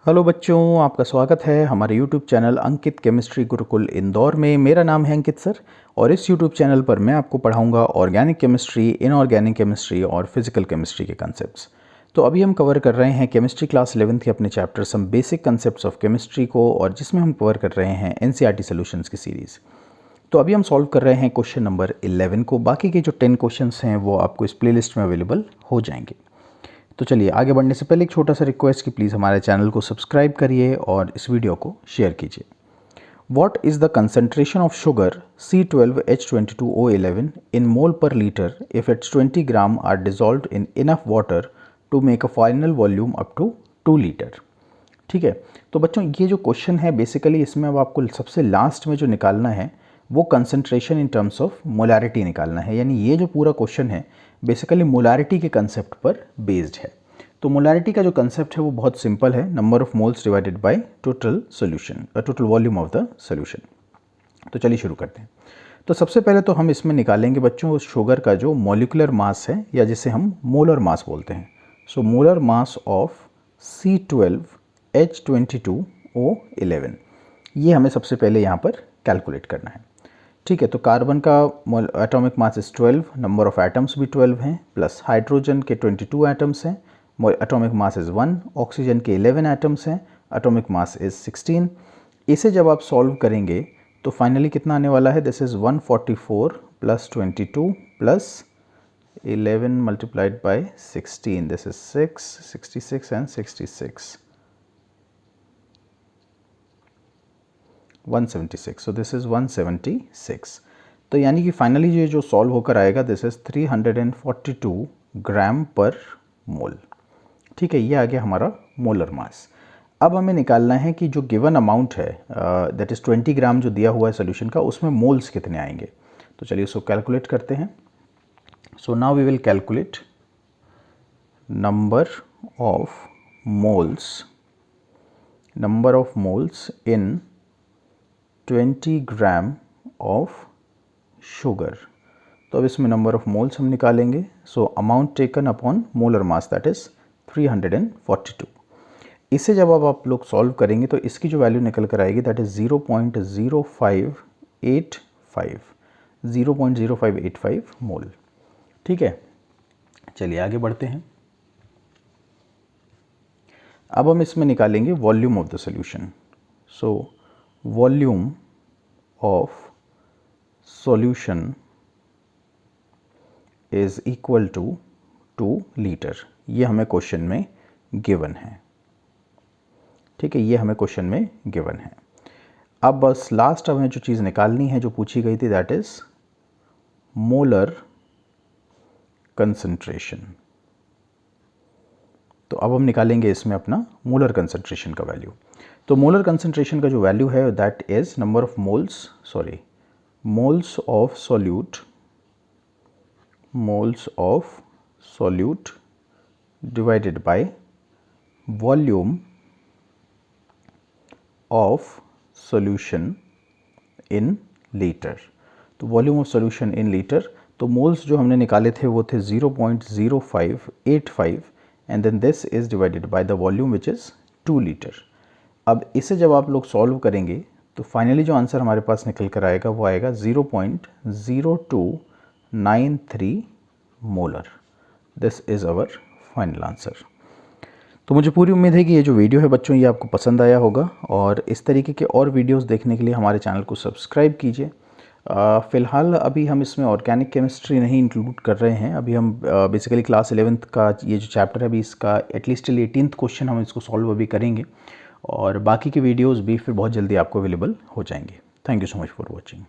Hello बच्चों, आपका स्वागत है हमारे YouTube चैनल अंकित केमिस्ट्री गुरुकुल इंदौर में। मेरा नाम है अंकित सर और इस YouTube चैनल पर मैं आपको पढ़ाऊंगा ऑर्गेनिक केमिस्ट्री, इनऑर्गेनिक केमिस्ट्री और फिजिकल केमिस्ट्री के कंसेप्ट्स। तो अभी हम कवर कर रहे हैं केमिस्ट्री क्लास 11th के अपने chapter some basic concepts of chemistry को, और जिसमें हम कवर कर रहे हैं NCERT सॉल्यूशंस की सीरीज़। तो अभी हम सॉल्व कर रहे हैं क्वेश्चन नंबर 11 को। बाकी के जो 10 क्वेश्चन हैं वो आपको इस प्लेलिस्ट में अवेलेबल हो जाएंगे। तो चलिए आगे बढ़ने से पहले एक छोटा सा रिक्वेस्ट कि प्लीज़ हमारे चैनल को सब्सक्राइब करिए और इस वीडियो को शेयर कीजिए। What is the concentration of sugar C12H22O11 in mole per liter if its 20 gram are dissolved in enough water to make a final volume up to 2 litre. ठीक है, तो बच्चों ये जो क्वेश्चन है बेसिकली इसमें अब आपको सबसे लास्ट में जो निकालना है वो concentration in terms of molarity निकालना है। यानी ये जो पूरा क्वेश्चन है बेसिकली मोलारिटी के कंसेप्ट पर बेस्ड है। तो मोलारिटी का जो कंसेप्ट है वो बहुत सिंपल है, number of moles divided by total solution, total volume of the solution. तो चलिए शुरू करते हैं। तो सबसे पहले तो हम इसमें निकालेंगे बच्चों उस शुगर का जो मॉलिक्यूलर मास है या जिसे हम मोलर मास बोलते हैं। So molar mass of C12H22O11, ये हमें सबसे पहले यहाँ पर कैलकुलेट करना है। ठीक है, तो कार्बन का atomic mass is 12, number of atoms भी 12 हैं, प्लस हाइड्रोजन के 22 एटम्स हैं, एटॉमिक मास इज 1, ऑक्सीजन के 11 एटम्स हैं, एटॉमिक मास इज 16। इसे जब आप सॉल्व करेंगे तो फाइनली कितना आने वाला है, this is 144 plus 22 plus 11 multiplied by 16, this is 66 and 66, 176। So this is 176। तो यानी कि फाइनली ये जो सॉल्व होकर आएगा दिस इज 342 ग्राम पर मोल। ठीक है, ये आ गया हमारा मोलर मास। अब हमें निकालना है कि जो गिवन अमाउंट है दैट इज 20 ग्राम जो दिया हुआ है सोल्यूशन का, उसमें मोल्स कितने आएंगे। तो चलिए उसको कैलकुलेट करते हैं। So now we will calculate number of moles in 20 gram of sugar. तो अब इसमें नंबर ऑफ मोल्स हम निकालेंगे। So amount taken upon molar mass that is 342। इसे जब अब आप लोग सॉल्व करेंगे तो इसकी जो वैल्यू निकल कर आएगी दैट इज 0.0585 मोल। ठीक है, चलिए आगे बढ़ते हैं। अब हम इसमें निकालेंगे volume of the solution. So volume of solution is equal to 2 litre. ये हमें क्वेश्चन में गिवन है। ठीक है, ये हमें क्वेश्चन में गिवन है। अब बस लास्ट हमें जो चीज़ निकालनी है जो पूछी गई थी दैट इज मोलर कंसंट्रेशन। तो अब हम निकालेंगे इसमें अपना मोलर कंसंट्रेशन का वैल्यू। तो मोलर कंसंट्रेशन का जो वैल्यू है that is number of moles of solute divided by volume of solution in liter। तो volume of solution in litre, तो मोल्स जो हमने निकाले थे वो थे 0.0585 and then this is divided by the volume which is 2 litre. अब इसे जब आप लोग सॉल्व करेंगे तो फाइनली जो आंसर हमारे पास निकल कर आएगा वो आएगा 0.0293 molar. This is our final answer. तो मुझे पूरी उम्मीद है कि ये जो वीडियो है बच्चों ये आपको पसंद आया होगा, और इस तरीके के और वीडियोस देखने के लिए हमारे चैनल को सब्सक्राइब कीजिए। फ़िलहाल अभी हम इसमें ऑर्गेनिक केमिस्ट्री नहीं इंक्लूड कर रहे हैं। अभी हम बेसिकली क्लास 11th का ये जो चैप्टर है अभी इसका एटलीस्ट टिल 18th क्वेश्चन हम इसको सॉल्व अभी करेंगे, और बाकी के वीडियोज़ भी फिर बहुत जल्दी आपको अवेलेबल हो जाएंगे। Thank you so much for watching.